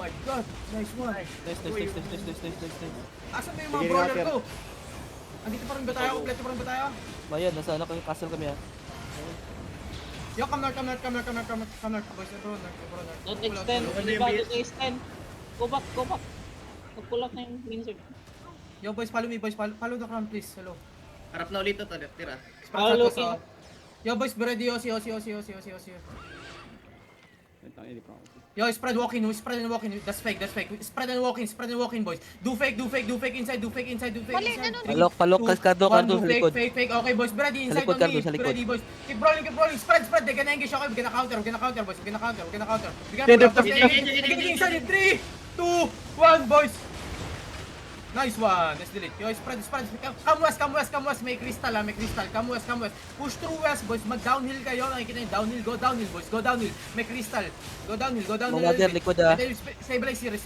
my god. Nice one. Nice. Asan na yung mga brawler ko? Andito pa rin ba tayo? Kompleto pa rin ba tayo? Bayan, nasa anak yung castle kami ha. Yo, come north, boys. Bro, north. Don't extend. Hindi ba don't extend? Go back. Mag-pull out na yung insert. Yo, boys, follow me, boys. Follow the crown, please. Hello. Harap na ulit ito, tira. Follow looking. Yo, boys, be ready. Yo. Yo, spread walking. That's fake. Spread and walking, boys. Do fake inside. Palok, Cardo sa likod. Fake. Okay, boys, be ready inside. Sa likod, Cardo, sa likod. Ready, boys. Keep rolling. Spread. They're gonna engage. Okay, we're gonna counter, boys. We're gonna counter. Engage inside in 3, 2, 1, boys. Nice one. Let's delete. Yo, spread. Come west. May crystal. Come west. Push through west, boys. Mag-downhill kayo. Nakikita nyo, downhill. Go downhill, boys. Go downhill. May crystal. Go downhill. Mga likod ha. Stabilize here.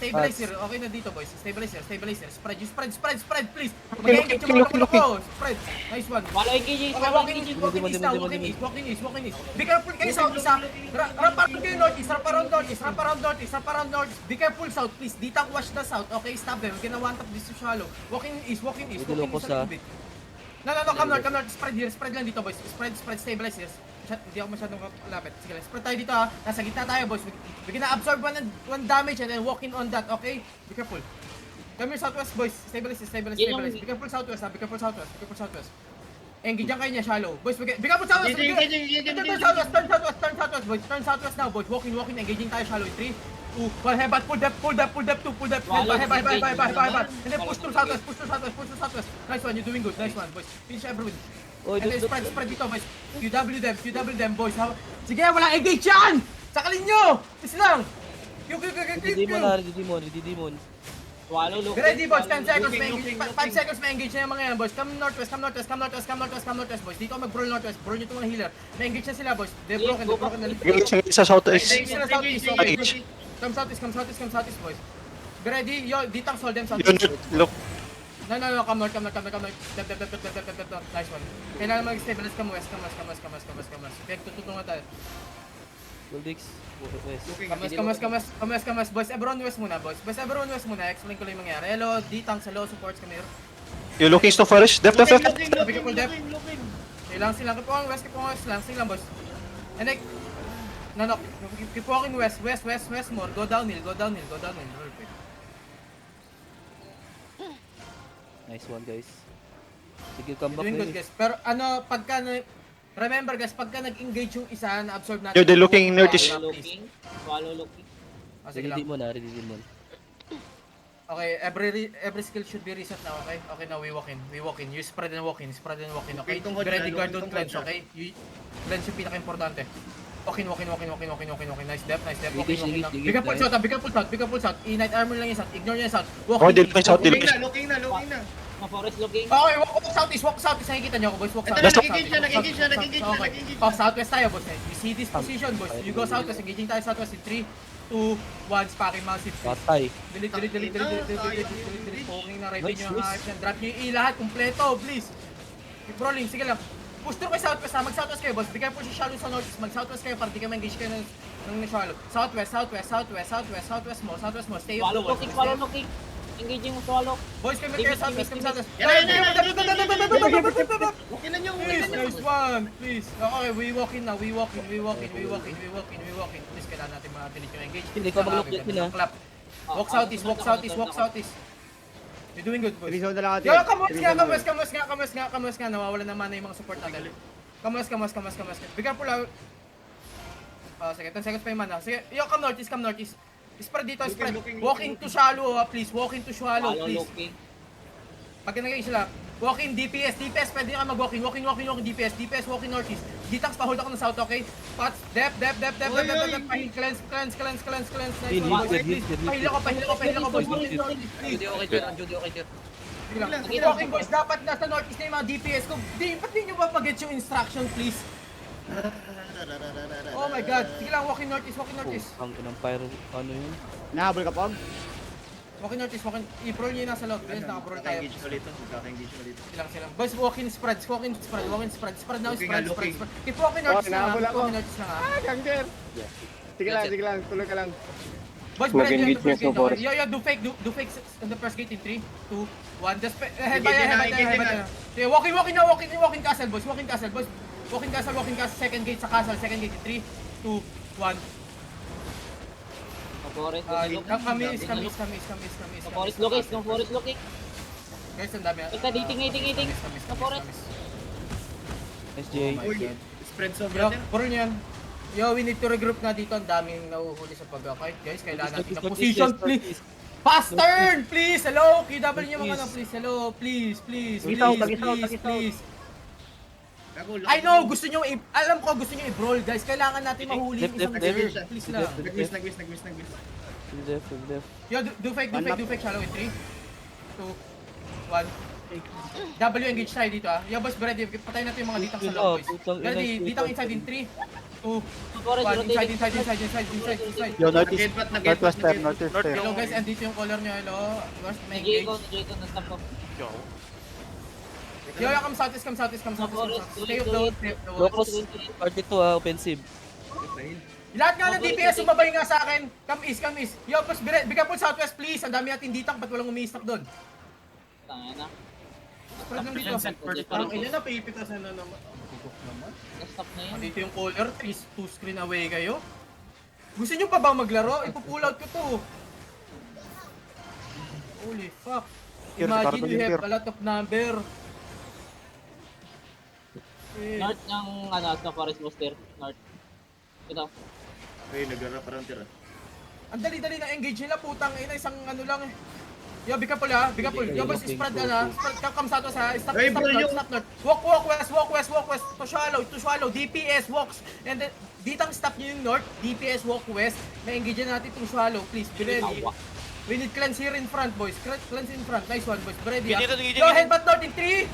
Okay na dito, boys. Stabilize here. Spread, please. Mag-engage yung mga ko. Spread. Nice one. Follow engaging. Okay, walking east. Be careful kayo south, isa. Ramp around kayo northeast, ramp around north. Be careful south, please. Ditang wash the south. Okay, stop them. We're gonna one tap this to shallow. Walking east a little bit. No, come north. Spread lang dito, boys. Spread, stabilize here. Hindi ako masyadong lapit. Sige lang, spread tayo dito ha. Nasa gitna tayo, boys. We're gonna absorb one damage and then walk in on that, okay? Be careful. Come here southwest, boys. Stabilize. Be careful southwest. Engage dyan kayo niya, shallow. Boys, be careful southwest. Turn southwest, boys. Turn southwest now, boys. Walking. Engaging tayo, shallow. 3, 2, 1, headbutt. Pull depth. Headbutt. And then push through southwest. Nice one, you're doing good. Nice one, boys. Finish everyone. And then spread dito, boys. QW them, boys. Sige, wala engage yan! Sakalin nyo! Please lang! Demon. Swallow looking. Ready, boys. 10 seconds may engage. 5 seconds may engage na yung mga yan, boys. Come northwest, boys. Dito ako mag-brawl northwest. Brawl nyo itong mga healer. May engage na sila, boys. They're broken na. Engage sa southeast. Engage sila southeast. Okay. Come southeast, boys. Be ready. Yo, ditang solve them southeast. Look. No. Come north. Dep. Nice one. Kailangan mag-stabilize. Come west. Kaya tututungan tayo. Goldix. Kamas, boys. Everyone west muna. Explain ko lang yung mangyari. Hello, ditang sa low supports kami. You looking to forest? Depth. Looking. Kailangan silang keep walking west lang. Sige lang, boys. And then, no. Keep walking west more. Go downhill. Perfect. Nice one guys. Sige, come back Doing good, guys. guys. Pero remember guys, pagka nag-engage yung isa, na-absorb natin. They're looking northeast. Swallow looking. Sige lang. Redeem mo. Okay, every skill should be reset now, okay? Okay, now we walk in. You spread and walk in, okay? Be ready, guard, don't cleanse, okay? Cleanse yung pinaka-importante. Walk in. Nice depth. Walking now. Big up full south. I-night armor lang yung south. Ignore nyo yung south. Oh, looking south. Looking na. Forest looking. Okay, walk south. Nakikita nyo ako, boys. Walk south. Nag-engage na. Okay. Southwest tayo, boys. You see this position, boys. You go southwest. Engaging tayo southwest in 3, 2, 1. Spacking massive. Patay. Delete. Ponging na ready nyo yung hype. Drop nyo yung lahat. Kompleto, please. Keep rolling. Sige lang. Push through kayo southwest ha. Mag-southwest kayo, boss. Bigay po si shallow sa northeast. Mag-southwest kayo para di kayo ma-engage kayo ng shallow. Southwest mo. Stay up. Swallow looking. Engaging mo swallow. Boys, kami kayo southwest. Yan. Okay na nyo. Nice one, please. Okay, we walk in now. Please, kailangan natin ma-delete yung engage. Hindi ko mag-look yun ha. Clap. Walk southeast. You're doing good, boys. Resolve na lang natin. Yo, come west nga. Nawawala na mana yung mga support natin. Come west. Bigyan po lang. Sige, 10 seconds pa yung mana. Sige, yo, come northeast. Spread dito. Walking to shallow, please. Swallow looking. Pag naging sila, walking DPS, pwede ka mag-walking, DPS, walking northeast. Ditang pa-hold ako ng south, okay? Pots, dep, pahil, cleanse. Nice one, boys, please. Pahil ako, boys. Judy okay dyan. Sige lang. Walking, boys, dapat nasa northeast na yung mga DPS ko. Ba't di nyo ba pag-get yung instruction, please? Oh my god. Sige lang, walking northeast. Ang inang pyro, ano yun? Nahabol ka, Pog? Walking northeast, i-pro nyo yung nasa loob. Yes, naka-pro tayo. Engage ulit. Magkaka-engage ulit. Silang. Boys, walking spread. Spread now, Walking nga, spread. looking. Keep walking northeast na. nahabol ako. Walking northeast na. Sige lang. Tuloy ka lang. Boys, Brad, Mag-engage yung first niya sa gate, okay? forest. Yo, do fake on the first gate in 3, 2, 1. Just head Engage na, by engage na. Sige, walking castle, boys. Walking castle, boys. Walking castle. Second gate sa castle. Second gate in 3, 2, 1. Forest, Kamis. Forest looking, no forest looking. Guys, ang dami. Ika, dating. No forest. Nice, Jay. Uy, spread Yo, sobra. puro niyan. Yo, we need to regroup na dito. Ang daming nahuhuli sa pag-fight. Guys, kailangan natin ng Please, position, please, please. Fast turn, please. Hello, QW niyo mga please. Hello, please. I know, gusto niyo alam ko gusto niyo i-brawl, guys. Kailangan natin mahuli yung isang Left. player. Please lang. Nag-miss. Full def. Yo, do fake, shallow in 3, 2, 1. W engage tayo dito ah. Yo, boys, ready. Patayin natin yung mga ditang sa loob, boys. Ready, ditang inside in 3, 2, Forest, 1. rotating. Inside. Yo, northeast. Nag-headbutt. Northwest there, northwest there. Hello guys, and dito yung color nyo. Hello. West, may Jay engage. ko, na-stop ko. Yo, come southeast. Stay up the Locos, party 2 offensive. Lahat nga ng DPS sumabay nga sa akin. Come east. Yo, boss, bigyan po southwest please. Ang dami natin ditang, ba't walang umi-stop doon? Tangin na. Spread lang dito. Parang ina na, pipitasan na naman. Na-stop na yun. Dito yung color, 2 screen away kayo. Gusto nyo pa ba maglaro? Ipupull out ko to. Holy fuck. Here, Imagine Cardo, you have here. a lot of number. Eh, North ng sa forest booster. North. Ito. Uy, nag-rap parang tira. ang dali-dali na engage nila, putang ina, isang ano lang eh. Yo, bigapol ha, bigapol. Yo, boys, spread na, spread, come sa to sa, stop Ay, bro, yung- north. Walk west, to shallow, DPS walks. And then, ditang stop nyo yung north, DPS walk west. Na-engage na natin to shallow, please, be ready. We need cleanse here in front, boys. Cleanse in front, nice one, boys, be ready ha. Yo, headbutt north in 3,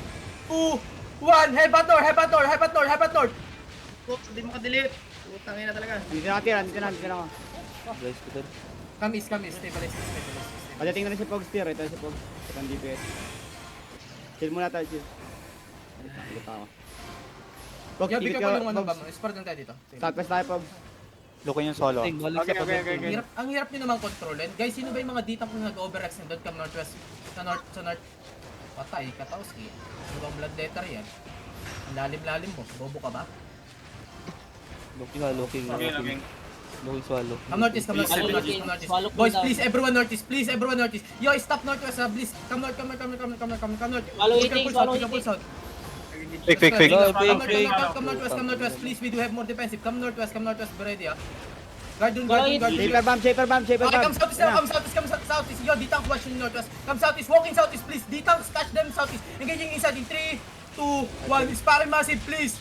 2, 1, headbutt north. Oops, hindi mo ka-delete. Putang ina talaga. Dito na ako. Guys, kita. Come east, stabilize. Pagdating na rin si Pogs tier, ito si Pogs. Ito ang DPS. Chill muna tayo, chill. Hindi pa ako. Pogs, Yo, ikot bigyan ka, ko yung ano ba, Pogs. spread lang tayo dito. Sige. Southwest tayo, Pogs. Looking yung solo. Ting, walang sa pag- Ang hirap nyo naman kontrolin. Guys, sino ba yung mga ditang kung nag-overextend doon come northwest? Sa north. Patay, Katowski. Ano bang blood letter yan? Ang lalim-lalim mo. Bobo ka ba? Looking swallow. Come northeast. Boys, please, everyone northeast. Yo, stop northwest ha, please. Come north. Swallow eating. Pull south. Fake. No, Come northwest, please. We do have more defensive. Come northwest, be ready ha. Guard dun. Shaper bomb. Okay, come southeast. Yo, ditang question northwest. Come southeast, walking southeast, please. Ditang, catch them southeast. Engaging inside in 3, 2, 1. Inspiring massive, please.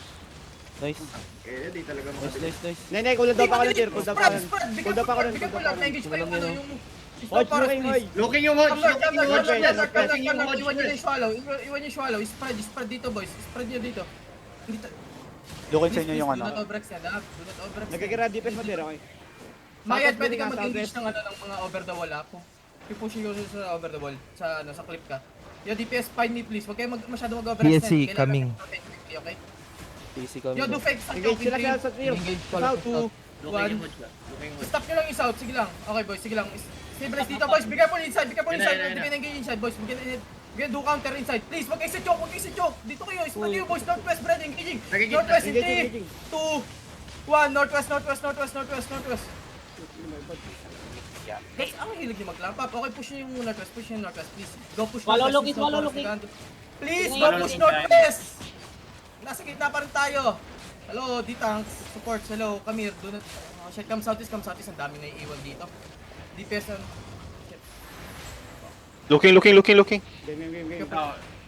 Nice. Eh, di talaga mo. Nice. Nay, cool down pa ako ng tier. Cool down pa ako. Spread. Cool down pa ako nun. Bigyan ko lang. Engage pa yung ano, yung... Hodge, looking, Hodge. Looking yung hodge. Come north. Iwan nyo Hodge. yung swallow. Spread dito, boys. Spread nyo dito. Dito. Looking sa inyo yung Do not ano. overrex yan, ha? Do not overrex yan. Nagkakira DPS mo tier, okay? Mayat, Southwest pwede ka looking, mag-engage southwest. ng ano ng mga over the wall, ha? I-push yung sa over the wall. Sa clip ka. Yo, DPS, find me, please. Huwag kayo masyado mag-overrex. PSC coming. Okay? PC kami. Yo, do fake sa Engage sila sa tier. South. 2, 1. Looking yung hodge ka. Looking yung hodge. Stop nyo lang yung south. Sige lang. Okay, boys. Sige lang. Stabilize dito, boys. Bigyan po inside. Yun na. Bigyan engage inside, boys. Bigyan do counter inside. Please, wag kayo sa choke. Dito kayo. Spread kayo, boys. Northwest, Brad. Engaging. Nagiging- Northwest in engaging. 3, 2, 1. Northwest. Guys, ang hilig nyo mag-lamp up. Okay, push nyo yung northwest. Please. Go push Swallow northwest. looking, swallow looking. Please, go push northwest. Nasa gitna pa rin tayo. Hello, D-Tanks. Supports. Hello, Kamir. Do not... shit, come southeast. Ang daming naiiwan dito. DPS ano. Shit. Looking. Game.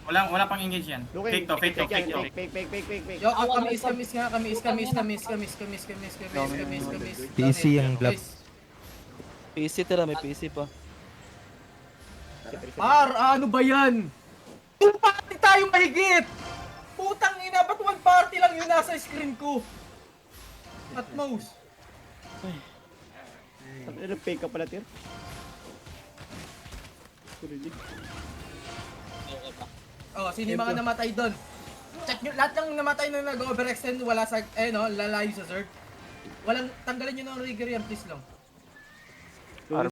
Wala pang engage yan. Looking. Fake to. Fake. Yo, kami is nga. Kami is. PC ang blab. Guys, PC tira, may PC pa. ano ba yan? 2 party tayo mahigit! Putang ina, ba't 1 party lang yung nasa screen ko? At most. Fake ka pala tier. Oh, sino yung mga namatay doon? Check nyo, lahat ng namatay na nag-overextend, wala sa, lalayo sa Zerd. Tanggalin nyo ng rigger yan, please lang.